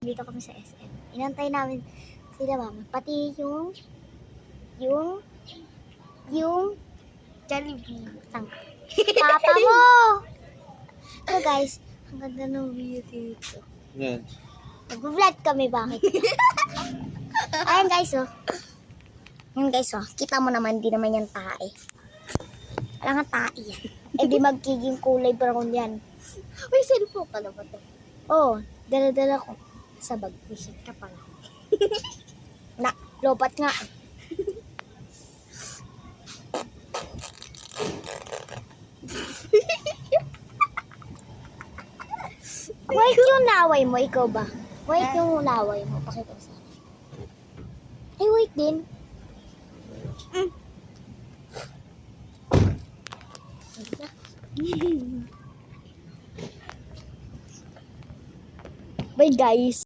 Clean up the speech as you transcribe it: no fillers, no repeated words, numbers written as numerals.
Dito kami sa SM. Inantay namin sila mama. Pati yung Jollibee. Papa mo! So guys, ang ganda ng view dito. Yan. Nag-vlog kami, bakit? Ayan guys, oh. Ayan guys, oh. Kita mo naman, di naman yan tae. Wala nga tae yan. Eh di magiging kulay brown yan. May cellphone ka na ba ito? Oo, dala-dala ko. Sa bag, visit ka pala. Na, lopat nga eh. White yung laway mo, ikaw ba? White yung laway mo, pakita ko sa akin. Ay, white din. Bye guys.